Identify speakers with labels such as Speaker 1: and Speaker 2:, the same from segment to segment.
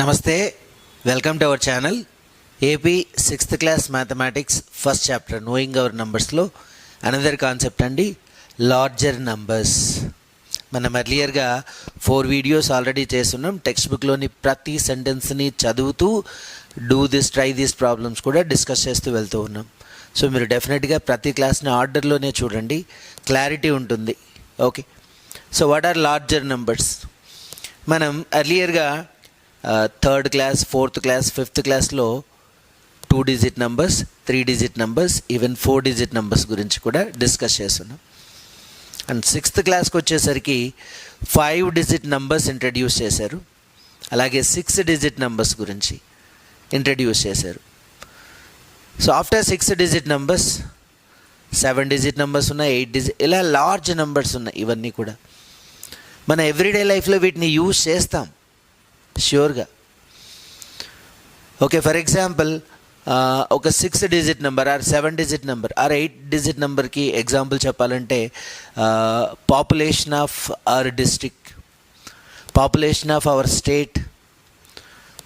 Speaker 1: నమస్తే, welcome to our channel. AP 6th class mathematics first chapter knowing our నంబర్స్లో another concept అండి, larger numbers. మనం ఎర్లియర్గా 4 videos already చేస్తున్నాం. టెక్స్ట్ బుక్లోని ప్రతి సెంటెన్స్ని చదువుతూ do this try this problems కూడా డిస్కస్ చేస్తూ వెళ్తూ ఉన్నాం. సో మీరు డెఫినెట్గా ప్రతి క్లాస్ని ఆర్డర్లోనే చూడండి, క్లారిటీ ఉంటుంది. Okay, so what are larger numbers? మనం ఎర్లియర్గా 3rd class, 4th class, 5th క్లాస్లో 2 digit numbers, 3 digit numbers, even 4 digit numbers గురించి కూడా డిస్కస్ చేస్తున్నాం. అండ్ 6th క్లాస్కి వచ్చేసరికి 5 డిజిట్ నంబర్స్ ఇంట్రడ్యూస్ చేశారు, అలాగే 6 డిజిట్ నంబర్స్ గురించి ఇంట్రడ్యూస్ చేశారు. So after 6 digit numbers 7 digit numbers ఉన్నాయి, 8 డిజిట్, ఇలా లార్జ్ నంబర్స్ ఉన్నాయి. ఇవన్నీ కూడా మన ఎవ్రీడే లైఫ్లో వీటిని యూజ్ చేస్తాం ష్యూర్గా. ఓకే, ఫర్ ఎగ్జాంపుల్ ఒక 6 digit number or 7 digit number or 8 digit నెంబర్కి ఎగ్జాంపుల్ చెప్పాలంటే population of our district, population of our state,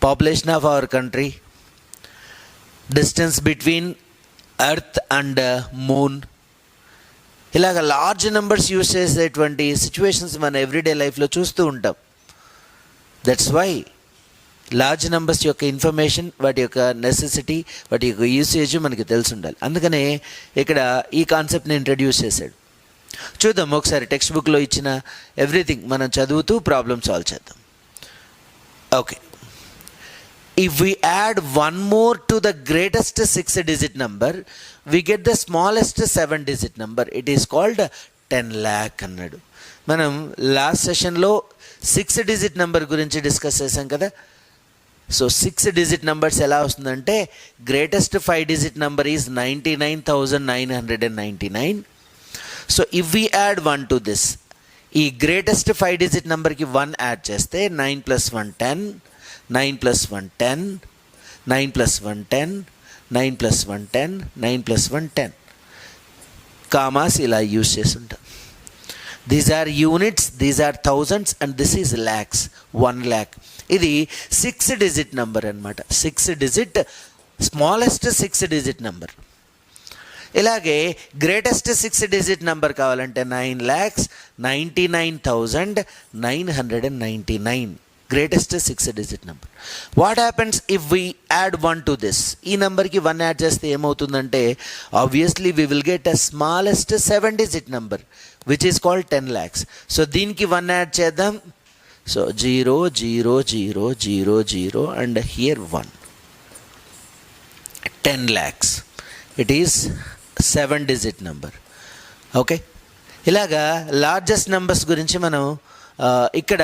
Speaker 1: population of our country, distance between earth and moon, ఇలాగ లార్జ్ నెంబర్స్ యూజ్ చేసేటువంటి situations మన everyday లైఫ్లో చూస్తూ ఉంటాం. That's why large numbers యొక్క information, వాటి యొక్క నెసెసిటీ, వాటి యొక్క యూసేజ్ మనకి తెలిసి ఉండాలి. అందుకనే ఇక్కడ ఈ కాన్సెప్ట్ని ఇంట్రడ్యూస్ చేశాడు. చూద్దాం ఒకసారి టెక్స్ట్ బుక్లో ఇచ్చిన ఎవ్రీథింగ్ మనం చదువుతూ ప్రాబ్లమ్ సాల్వ్ చేద్దాం. Okay, if we add 1 more to the greatest 6 digit number, we get the smallest 7 digit number. It is called 10 lakh అన్నాడు. మనం లాస్ట్ సెషన్లో 6 డిజిట్ నెంబర్ గురించి డిస్కస్ చేసాం కదా. సో 6 డిజిట్ నెంబర్స్ ఎలా వస్తుందంటే, greatest 5 digit number is 99,999. So if we add 1 to this, ఈ greatest 5 digit నెంబర్కి 1 యాడ్ చేస్తే 9 + 1 10, 9 + 1 10, 9 + 1 10, 9 + 1 10, 9 + 1 10. కామాస్ ఇలా యూజ్ చేసి ఉంటాం. These are units, these are thousands, and this is lakhs, 1 lakh. ఇది 6 డిజిట్ నెంబర్ అనమాట. 6 డిజిట్ స్మాలెస్ట్ 6 డిజిట్ నెంబర్. ఇలాగే greatest 6 digit number కావాలంటే 9,99,999, greatest 6 digit number. What happens if we add 1 to this? ఈ నెంబర్కి 1 add చేస్తే ఏమవుతుందంటే, obviously we will get a smallest 7 digit number which is called 10 lakhs. So దీనికి 1 add చేద్దాం. So 0 0 0 0 0 and here 1, 10 lakhs. It is 7 digit number. Okay, ఇలాగా largest numbers గురించి మనం ఇక్కడ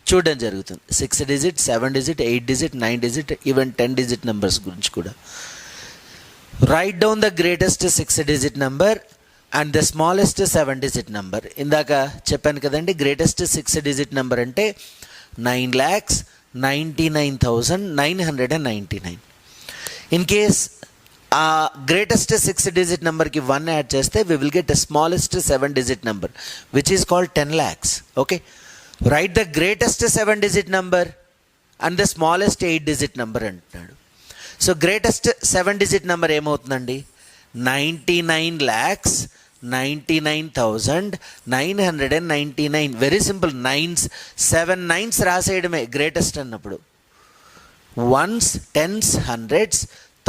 Speaker 1: చూడడం జరుగుతుంది. 6 digit, 7 digit, 8 digit, 9 digit, even 10 digit numbers గురించి కూడా. Right down the greatest 6 digit number and the smallest 7 digit number. ఇందాక చెప్పాను కదండి, గ్రేటెస్ట్ 6 డిజిట్ నెంబర్ అంటే 9,99,999. ఇన్ కేస్ ఆ గ్రేటెస్ట్ 6 డిజిట్ నెంబర్కి 1 యాడ్ చేస్తే we will get the smallest 7 digit number which is called 10 lakhs. Okay, right the greatest 7 digit number and the smallest 8 digit number అంటున్నాడు. So greatest 7 digit number ఏమవుతుందండి? 99,99,999. Very simple, 7 nines రాసేయడమే greatest అన్నప్పుడు. 1s, 10s, 100s,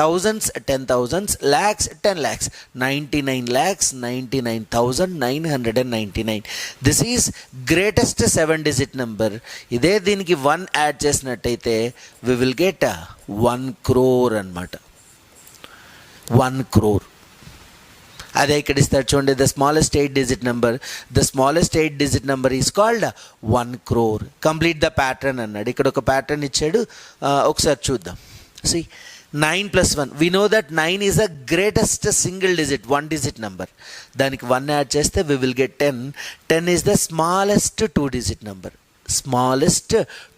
Speaker 1: 1000s, 10,000s, lakhs, 10 lakhs, 99,99,999. This is greatest 7 digit number. ఇదే దీనికి 1 add చేసినట్టయితే we will get 1 crore అనమాట. 1 crore. అదే ఇక్కడ ఇస్తాడు చూడండి, the smallest 8 digit number, the smallest 8 digit number is called 1 crore. Complete the pattern అన్నాడు. ఇక్కడ ఒక ప్యాటర్న్ ఇచ్చాడు, ఒకసారి చూద్దాం. C 9 + 1, we know that 9 is the greatest single digit, 1 digit number. దానికి 1 యాడ్ చేస్తే we will get 10. 10 is the smallest 2 digit number, smallest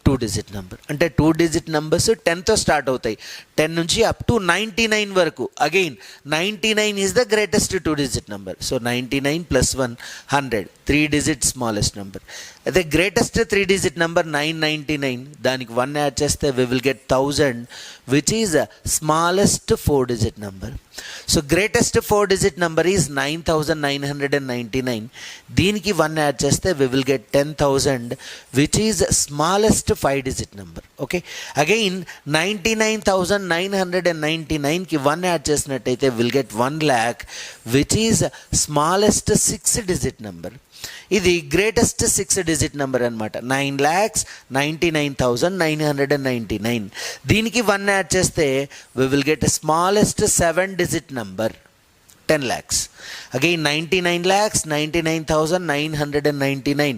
Speaker 1: 2 digit number. అంటే 2 digit numbers 10తో start అవుతాయి. 10 నుంచి అప్ టు 99 వరకు. Again 99 is the greatest 2 digit number. So 99 plus 1 100, 3 digit smallest number. అదే greatest 3 digit number 999, దానికి 1 add చేస్తే we will get 1000, which is smallest 4 digit number. So greatest 4 digit number is 9999. దీనికి 1 add చేస్తే we will get 10,000, which is smallest 5 digit number. Okay, again 99,999కి 1 add చేసినట్టయితే will get 1 lakh, which is smallest 6 digit number. ఇది greatest 6 digit number అనమాట. 9,99,999. దీనికి 1 add చేస్తే we will get smallest 7 digit number, 10 lakhs. Again 99,99,999.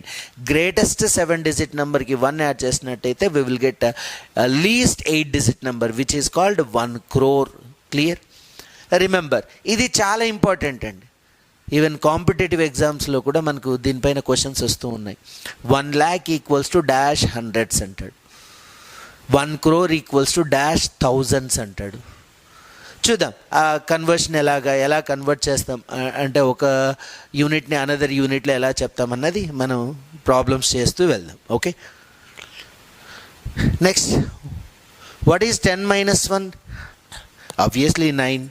Speaker 1: Greatest 7 digit నెంబర్కి 1 add చేసినట్టయితే we will get least 8 digit number, which is called 1 crore. Clear? Remember, ఇది చాలా important అండి. Even competitive ఎగ్జామ్స్లో కూడా మనకు దీనిపైన క్వశ్చన్స్ వస్తూ ఉన్నాయి. 1 lakh equals to dash hundreds అంటాడు, 1 crore equals to dash thousands అంటాడు. చూద్దాం ఆ కన్వర్షన్ ఎలా కన్వర్ట్ చేస్తాం, అంటే ఒక యూనిట్ని అనదర్ యూనిట్లో ఎలా చెప్తామన్నది మనం ప్రాబ్లమ్స్ చేస్తూ వెళ్దాం. Okay, next, what is 10 minus 1? Obviously 9.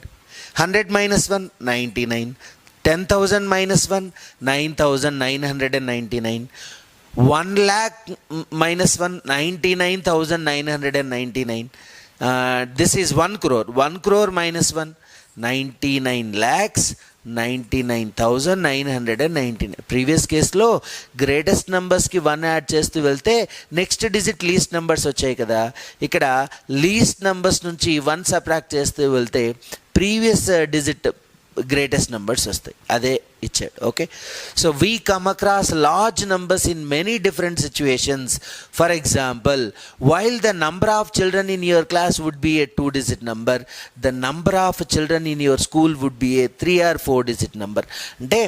Speaker 1: 100 minus 1? 99. 10,000 minus 1? 9,999. 1 lakh minus 1? 99,999. This is 1 crore. 1 crore minus 1? 99 lakhs 99,999. Previous కేసులో గ్రేటెస్ట్ నెంబర్స్కి 1 యాడ్ చేస్తూ వెళ్తే నెక్స్ట్ డిజిట్ లీస్ట్ నెంబర్స్ వచ్చాయి కదా. ఇక్కడ లీస్ట్ నెంబర్స్ నుంచి 1 సబ్ట్రాక్ట్ చేస్తూ వెళ్తే ప్రీవియస్ డిజిట్ గ్రేటెస్ట్ నెంబర్స్ వస్తాయి. అదే ఇచ్చాడు. Okay, so we come across large numbers in many different situations. For example, while the number of children in your class would be a 2 digit number, the number of children in your school would be a 3 or 4 digit number. అంటే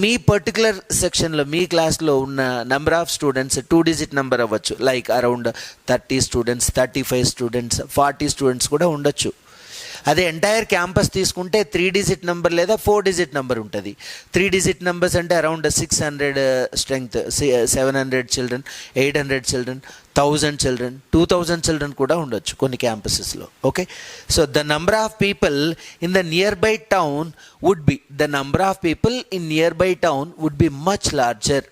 Speaker 1: మీ particular సెక్షన్లో మీ క్లాస్లో ఉన్న number of students 2 digit number అవ్వచ్చు. Like around 30 students, 35 students, 40 students కూడా ఉండొచ్చు. అదే ఎంటైర్ క్యాంపస్ తీసుకుంటే 3 digit నెంబర్ లేదా 4 digit నెంబర్ ఉంటుంది. 3 digit నెంబర్స్ అంటే around 600 strength, 700 children, 800 children, 1000 children, 2000 children కూడా ఉండొచ్చు కొన్ని క్యాంపసెస్లో. Okay, so the number of people in the nearby town would be much larger.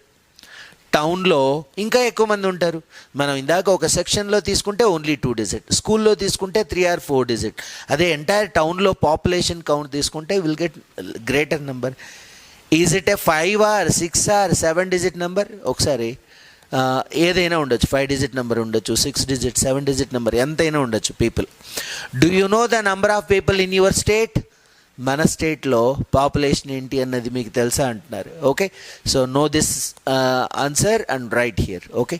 Speaker 1: టౌన్లో ఇంకా ఎక్కువ మంది ఉంటారు. మనం ఇందాక ఒక సెక్షన్లో తీసుకుంటే ఓన్లీ 2 digit, స్కూల్లో తీసుకుంటే 3 or 4 digit. అదే ఎంటైర్ టౌన్లో పాపులేషన్ కౌంట్ తీసుకుంటే will get greater number. Is it A 5 or 6 or 7 digit number? ఒకసారి ఏదైనా ఉండొచ్చు. 5 digit నెంబర్ ఉండొచ్చు, 6 digit, 7 digit నెంబర్, ఎంతైనా ఉండొచ్చు people. Do you know the number of people in your state? మన స్టేట్లో పాపులేషన్ ఏంటి అన్నది మీకు తెలుసా అంటున్నారు. Okay, so know this answer and write here. Okay,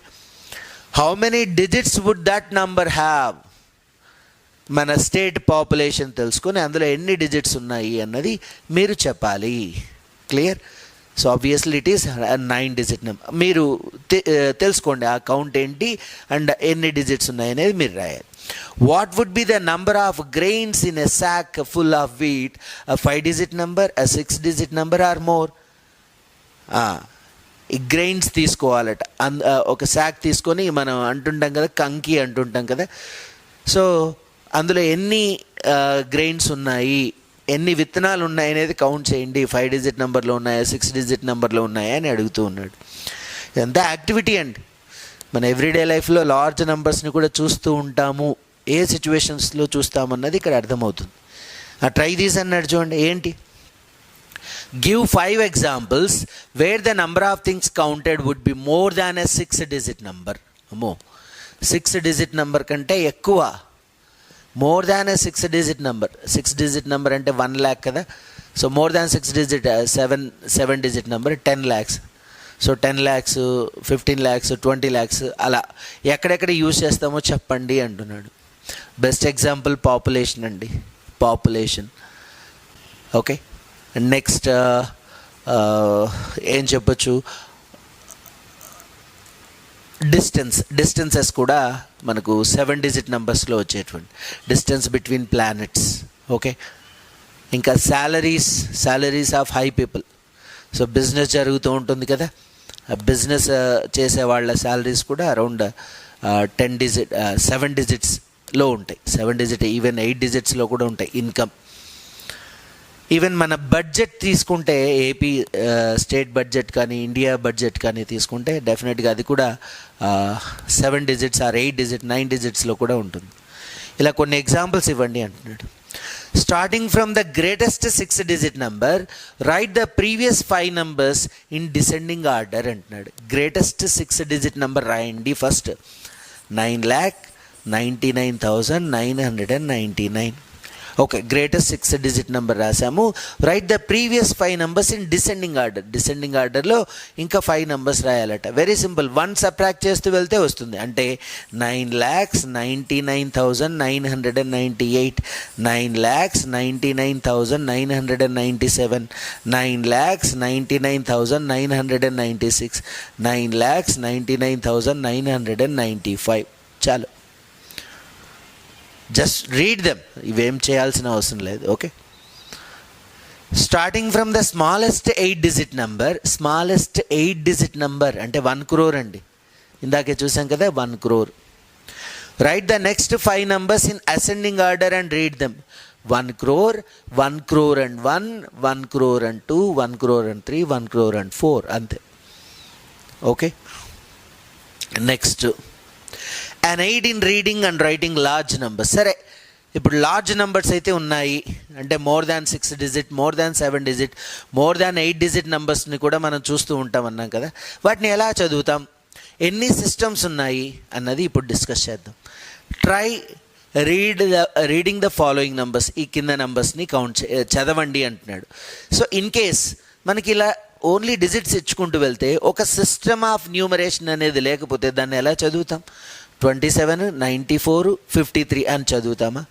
Speaker 1: how many digits would that number have? మన స్టేట్ పాపులేషన్ తెలుసుకొని అందులో ఎన్ని డిజిట్స్ ఉన్నాయి అన్నది మీరు చెప్పాలి. Clear? So obviously it is 9 digit number. మీరు తెలుసుకోండి ఆ కౌంట్ ఏంటి అండ్ ఎన్ని డిజిట్స్ ఉన్నాయి అనేది మీరు రాయాలి. What would be the number of grains in a sack full of wheat? 5 digit number, 6 digit number or more? ఈ గ్రెయిన్స్ తీసుకోవాలట. ఒక సాక్ తీసుకొని మనం అంటుంటాం కదా, కంకి అంటుంటాం కదా. సో అందులో ఎన్ని గ్రెయిన్స్ ఉన్నాయి, ఎన్ని విత్తనాలు ఉన్నాయి అనేది కౌంట్ చేయండి. 5 digit నెంబర్లో ఉన్నాయా, 6 digit నెంబర్లో ఉన్నాయా అని అడుగుతూ ఉన్నాడు. ఇదంతా యాక్టివిటీ అండి. మన ఎవ్రీడే లైఫ్లో లార్జ్ నెంబర్స్ని కూడా చూస్తూ ఉంటాము. ఏ సిచ్యువేషన్స్లో చూస్తామన్నది ఇక్కడ అర్థమవుతుంది. ట్రై దీస్ అన్నాడు చూడండి. ఏంటి? Give 5 examples where the number of things counted would be more than a 6 digit number. అమ్మో, 6 digit నెంబర్ కంటే ఎక్కువ, more than a 6 digit number. 6 digit number అంటే 1 lakh కదా. So more than 6 digit 7 digit number 10 lakhs. So 10 lakhs, 15 lakhs, 20 lakhs అలా ఎక్కడెక్కడ use చేస్తామో చెప్పండి అంటున్నాడు. బెస్ట్ ఎగ్జాంపుల్ పాపులేషన్ అండి, పాపులేషన్. ఓకే, నెక్స్ట్ ఏం చెప్పచ్చు? డిస్టెన్సెస్ కూడా మనకు 7 డిజిట్ నెంబర్స్లో వచ్చేటువంటి డిస్టెన్స్ బిట్వీన్ ప్లానెట్స్. ఓకే, ఇంకా salaries of high people. So business జరుగుతూ ఉంటుంది కదా, బిజినెస్ చేసే వాళ్ళ శాలరీస్ కూడా అరౌండ్ 7 డిజిట్స్లో ఉంటాయి. 7 డిజిట్, ఈవెన్ 8 డిజిట్స్లో కూడా ఉంటాయి ఇన్కమ్. ఈవెన్ మన బడ్జెట్ తీసుకుంటే, ఏపీ స్టేట్ బడ్జెట్ కానీ ఇండియా బడ్జెట్ కానీ తీసుకుంటే డెఫినెట్గా అది కూడా 7 డిజిట్స్ ఆర్ 8 డిజిట్ 9 డిజిట్స్లో కూడా ఉంటుంది. ఇలా కొన్ని ఎగ్జాంపుల్స్ ఇవ్వండి అంటున్నాడు. Starting from the greatest 6 digit number, write the previous 5 numbers in descending order అంటున్నాడు. గ్రేటెస్ట్ 6 డిజిట్ నెంబర్ రాయండి first. 9,99,999. Okay, greatest 6 digit number రాసాము. Write the previous 5 numbers in descending order. Descending ఆర్డర్లో ఇంకా 5 నెంబర్స్ రాయాలట. Very simple, 1 subtract చేస్తూ వెళ్తే వస్తుంది. అంటే 9,99,998, 9,99,997, 9,99,996, 9,99,995. చాలు, జస్ట్ రీడ్ దెమ్. ఇవేం చేయాల్సిన అవసరం లేదు. Okay, starting from the smallest 8 digit number. Smallest 8 digit number అంటే 1 crore అండి. ఇందాకే చూసాం కదా 1 crore. Right the next 5 numbers in ascending order and read them. 1 crore, 1 crore and 1, 1 crore and 2, 1 crore and 3, 1 crore and 4, అంతే. Okay, next an aid in reading and writing large numbers. సరే, ఇప్పుడు large numbers అయితే ఉన్నాయి అంటే more than 6 digit, more than 7 digit, more than 8 digit నెంబర్స్ని కూడా మనం చూస్తూ ఉంటాం అన్నాం కదా. వాటిని ఎలా చదువుతాం, ఎన్ని సిస్టమ్స్ ఉన్నాయి అన్నది ఇప్పుడు డిస్కస్ చేద్దాం. Try reading the following numbers. ఈ కింద నెంబర్స్ని చదవండి అంటున్నాడు. సో ఇన్ కేస్ మనకి ఇలా ఓన్లీ డిజిట్స్ ఇచ్చుకుంటూ వెళ్తే ఒక సిస్టమ్ ఆఫ్ న్యూమరేషన్ అనేది లేకపోతే దాన్ని ఎలా చదువుతాం? 27, 94, 53 అని చదువుతామా?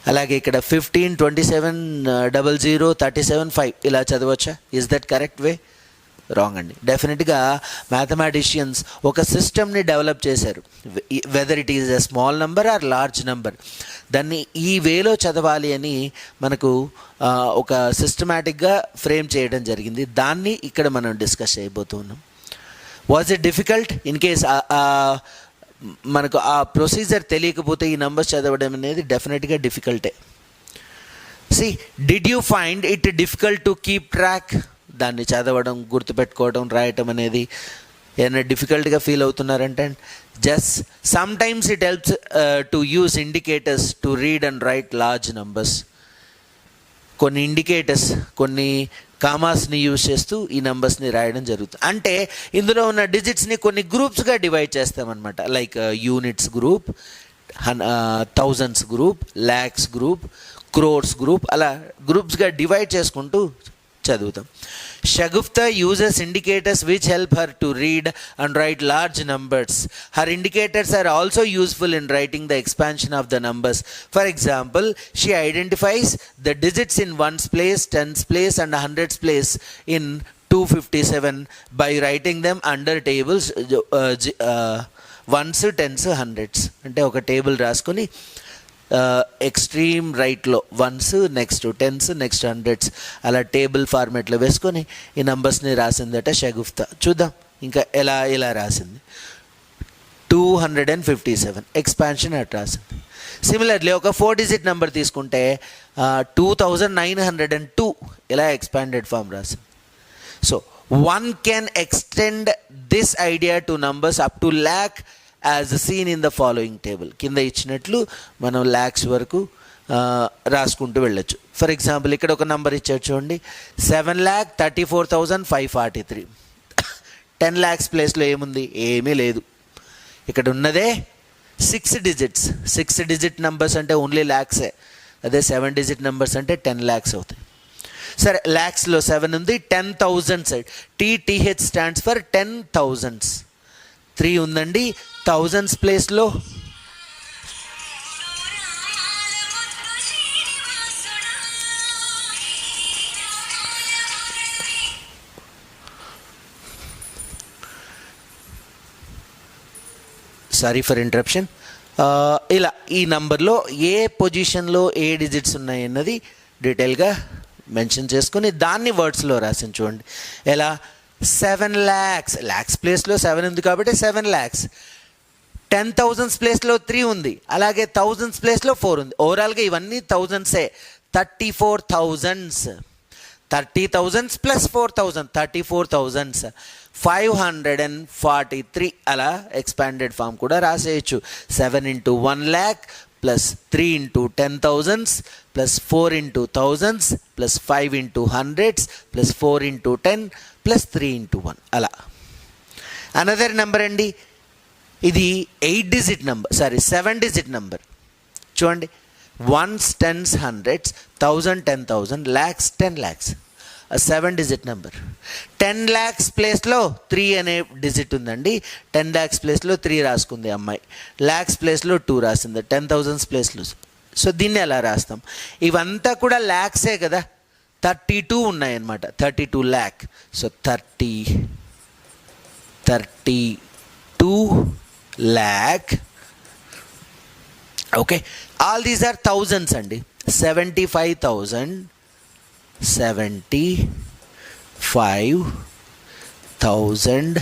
Speaker 1: అలాగే ఇక్కడ 15, 27, 00, 37, 5 ఇలా చదవచ్చా? Is that correct way? Wrong అండి. డెఫినెట్గా మ్యాథమెటిషియన్స్ ఒక సిస్టమ్ని డెవలప్ చేశారు. Whether it is a small number or large number, దాన్ని ఈ వేలో చదవాలి అని మనకు ఒక సిస్టమేటిక్గా ఫ్రేమ్ చేయడం జరిగింది. దాన్ని ఇక్కడ మనం డిస్కస్ చేయబోతున్నాం. Was it difficult? In case మనకు ఆ ప్రొసీజర్ తెలియకపోతే ఈ నెంబర్స్ చదవడం అనేది డెఫినెట్గా డిఫికల్టే. See, did you find it difficult to keep track? దాన్ని చదవడం, గుర్తుపెట్టుకోవడం, రాయటం అనేది ఏమైనా డిఫికల్ట్గా ఫీల్ అవుతున్నారంటే just sometimes it helps to use indicators to read and write large numbers. కొన్ని ఇండికేటర్స్, కొన్ని కామాస్ని యూజ్ చేస్తూ ఈ నెంబర్స్ని రాయడం జరుగుతుంది. అంటే ఇందులో ఉన్న డిజిట్స్ని కొన్ని గ్రూప్స్గా డివైడ్ చేస్తామన్నమాట. Like units group, thousands group, lakhs group, crores group, అలా గ్రూప్స్గా డివైడ్ చేసుకుంటూ చదువుతాం. Shagufta uses indicators which help her to read and write large numbers. Her indicators are also useful in writing the expansion of the numbers. For example, she identifies the digits in ones place, tens place and hundreds place in 257 by writing them under tables, ones, tens, hundreds. అంటే ఒక table రాసుకొని extreme రైట్లో ones, next tens, next hundreds అలా table ఫార్మేట్లో వేసుకొని ఈ నెంబర్స్ని రాసిందట షగుఫ్తా. చూద్దాం ఇంకా ఎలా రాసింది. 257 ఎక్స్పాన్షన్ అట్ రాసింది. సిమిలర్లీ ఒక 4 డిజిట్ నెంబర్ తీసుకుంటే 2902 ఇలా ఎక్స్పాండెడ్ ఫామ్ రాసింది. So one can extend this idea to numbers up to lakh as seen in the following table. కింద ఇచ్చినట్లు మనం ల్యాక్స్ వరకు రాసుకుంటూ వెళ్ళొచ్చు. ఫర్ ఎగ్జాంపుల్ ఇక్కడ ఒక నెంబర్ ఇచ్చాడు చూడండి, 7,34,543. 10 lakhs ప్లేస్లో ఏముంది? ఏమీ లేదు. ఇక్కడ ఉన్నదే 6 డిజిట్స్. 6 డిజిట్ నెంబర్స్ అంటే ఓన్లీ ల్యాక్సే. అదే 7 డిజిట్ నెంబర్స్ అంటే 10 lakhs అవుతాయి. సరే, ల్యాక్స్లో 7 ఉంది, 10,000 TTH స్టాండ్స్ ఫర్ 10,000s. 3 ఉందండి, థౌజండ్స్ ప్లేస్లో సారీ ఫర్ ఇంటరప్షన్. ఇలా ఈ నంబర్లో ఏ పొజిషన్లో ఏ డిజిట్స్ ఉన్నాయి అన్నది డీటెయిల్గా మెన్షన్ చేసుకుని దాన్ని వర్డ్స్లో రాసింది చూడండి. ఎలా 7 lakhs, ల్యాక్స్ ప్లేస్లో 7 ఉంది కాబట్టి 7 lakhs. 10,000s ప్లేస్లో 3 ఉంది, అలాగే 1000s ప్లేస్లో 4 ఉంది. ఓవరాల్గా ఇవన్నీ థౌజండ్సే. 34,000s, 30,000s plus 4,000, 34,000s. 543 అలా ఎక్స్పాండెడ్ ఫామ్ కూడా రాసేయచ్చు. 7 into 1 lakh plus 3 into 10,000s plus 4 into thousands plus 5 into hundreds plus 4 into 10 plus 3 into 1 అలా. అనదర్ నెంబర్ అండి, ఇది 8 digit నెంబర్, 7 digit నెంబర్ చూడండి. 1s, 10s, 100s, 1000, 10,000, lakhs, 10 lakhs. 7 digit number. 10 lakhs ప్లేస్లో 3 అనే digit ఉందండి. 10 lakhs ప్లేస్లో 3 రాసుకుంది అమ్మాయి. ల్యాక్స్ ప్లేస్లో 2 రాసింది 10,000s ప్లేస్లో. సో దీన్ని ఎలా రాస్తాం? ఇవంతా కూడా ల్యాక్సే కదా, 32 ఉన్నాయన్నమాట. 32 lakh. So 32 lakh. Okay, all these are thousands అండి. 75,000, 75,000,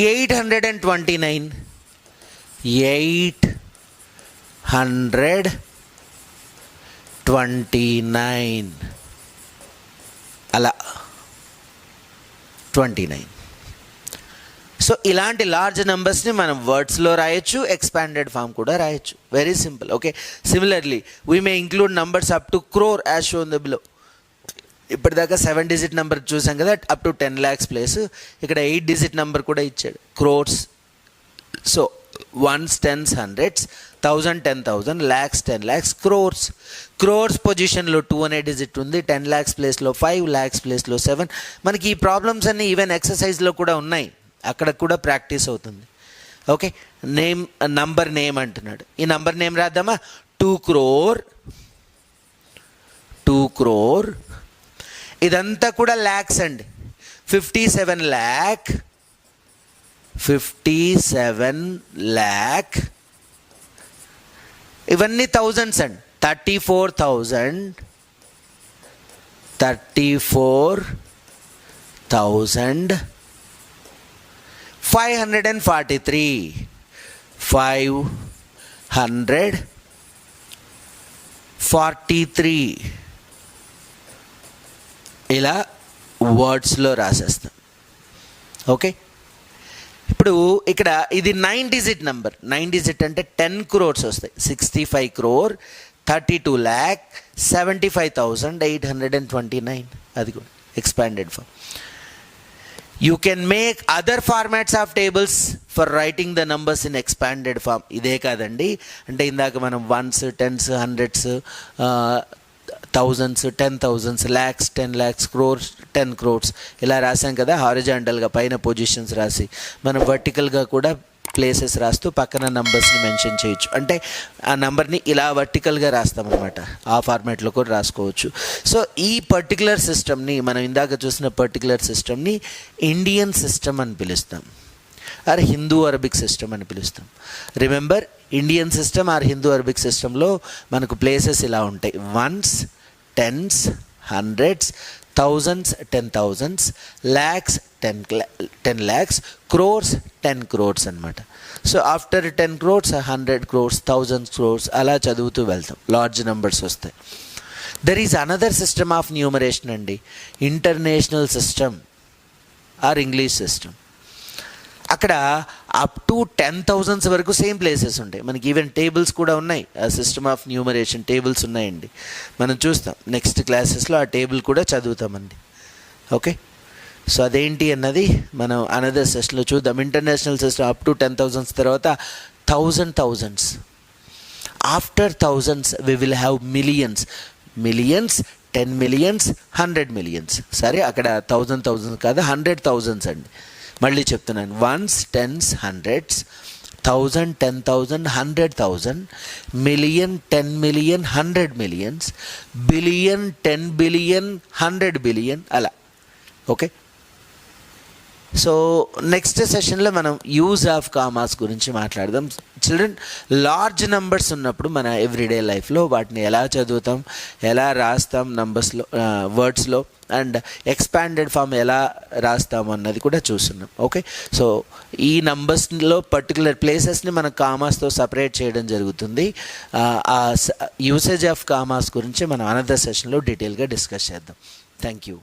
Speaker 1: 829, 829 అలా 29. సో ఇలాంటి లార్జ్ నెంబర్స్ని మనం వర్డ్స్లో రాయొచ్చు, ఎక్స్పాండెడ్ ఫామ్ కూడా రాయొచ్చు. Very simple. Okay, similarly we may include numbers up to crore as shown the below. ఇప్పటిదాకా 7 digit నెంబర్ చూసాం కదా, అప్ టు 10 lakhs ప్లేస్. ఇక్కడ 8 digit నెంబర్ కూడా ఇచ్చాడు, crores. So 1s, 10s, 100s, 1000, 10,000, lakhs, 10 lakhs, crores. Crores పొజిషన్లో 2 అనే డిజిట్ ఉంది. 10 lakhs ప్లేస్లో 5, lakhs ప్లేస్లో 7. మనకి ఈ ప్రాబ్లమ్స్ అన్నీ ఈవెన్ ఎక్సర్సైజ్లో కూడా ఉన్నాయి, అక్కడ కూడా ప్రాక్టీస్ అవుతుంది. ఓకే, నంబర్ నేమ్ అంటున్నాడు. ఈ నంబర్ నేమ్ రాద్దామా? 2 crore. 2 crore. ఇదంతా కూడా ల్యాక్స్ అండి. 57 lakh, 57 lakh. ఇవన్నీ థౌజండ్స్ అండి. 34,000, 34,000. 543, 543 ఇలా వర్డ్స్లో రాసేస్తాం. ఓకే, ఇప్పుడు ఇక్కడ ఇది 9 digit నెంబర్. 9 digit అంటే 10 crores వస్తాయి. 65 crore, 32 lakh, 75,829. అది కూడా expanded form. You can make other formats of tables for writing the numbers in expanded form. ఇదే కాదండి, అంటే ఇందాక మనం 1s, 10s, 100s, 1000s, 10,000s, lakhs, 10 lakhs, crores, 10 crores ఇలా రాసాం కదా. హారిజాంటల్గా పైన పొజిషన్స్ రాసి మనం వర్టికల్గా కూడా ప్లేసెస్ రాస్తూ పక్కన నంబర్స్ని మెన్షన్ చేయొచ్చు. అంటే ఆ నెంబర్ని ఇలా వర్టికల్గా రాస్తామన్నమాట. ఆ ఫార్మాట్లో కూడా రాసుకోవచ్చు. సో ఈ పర్టికులర్ సిస్టమ్ని, మనం ఇందాక చూసిన పర్టికులర్ సిస్టమ్ని ఇండియన్ సిస్టమ్ అని పిలుస్తాం, ఆర్ హిందూ అరబిక్ సిస్టమ్ అని పిలుస్తాం. Remember, Indian system or Hindu Arabic సిస్టంలో మనకు ప్లేసెస్ ఇలా ఉంటాయి. 1s, 10s, 100s, 1000s, 10,000s, lakhs, 10 lakhs, crores, 10 crores అనమాట. So after 10 crores 100 crores, 1000 crores అలా చదువుతూ వెళ్తాం. లార్జ్ నెంబర్స్ వస్తాయి. There is another system of numeration అండి, international system or English system. అక్కడ అప్ టు 10,000s వరకు సేమ్ ప్లేసెస్ ఉంటాయి. మనకి ఈవెన్ టేబుల్స్ కూడా ఉన్నాయి. ఆ సిస్టమ్ ఆఫ్ న్యూమరేషన్ టేబుల్స్ ఉన్నాయండి, మనం చూస్తాం నెక్స్ట్ క్లాసెస్లో. ఆ టేబుల్ కూడా చదువుతామండి. ఓకే, సో అదేంటి అన్నది మనం అనదర్ సెషన్లో చూద్దాం. International system up to 10,000s తర్వాత 1,000 thousands. After thousands we will have millions. Millions, 10 millions, 100 millions. సరే, అక్కడ 1,000 కాదు, 100,000s అండి. మళ్ళీ చెప్తున్నాను, 1s, 10s, 100s, 1,000, 10,000, 100,000, million, 10 million, 100 millions, billion, 10 billion, 100 billion అలా. ఓకే, సో నెక్స్ట్ సెషన్లో మనం యూజ్ ఆఫ్ కామాస్ గురించి మాట్లాడదాం. చిల్డ్రన్, లార్జ్ నెంబర్స్ ఉన్నప్పుడు మన ఎవ్రీడే లైఫ్లో వాటిని ఎలా చదువుతాం, ఎలా రాస్తాం నంబర్స్లో, వర్డ్స్లో, అండ్ ఎక్స్పాండెడ్ ఫామ్ ఎలా రాస్తాం అన్నది కూడా చూస్తున్నాం. ఓకే, సో ఈ నంబర్స్లో పర్టికులర్ ప్లేసెస్ని మనం కామాస్తో సపరేట్ చేయడం జరుగుతుంది. ఆ యూసేజ్ ఆఫ్ కామాస్ గురించి మనం అనదర్ సెషన్లో డీటెయిల్గా డిస్కస్ చేద్దాం. Thank you.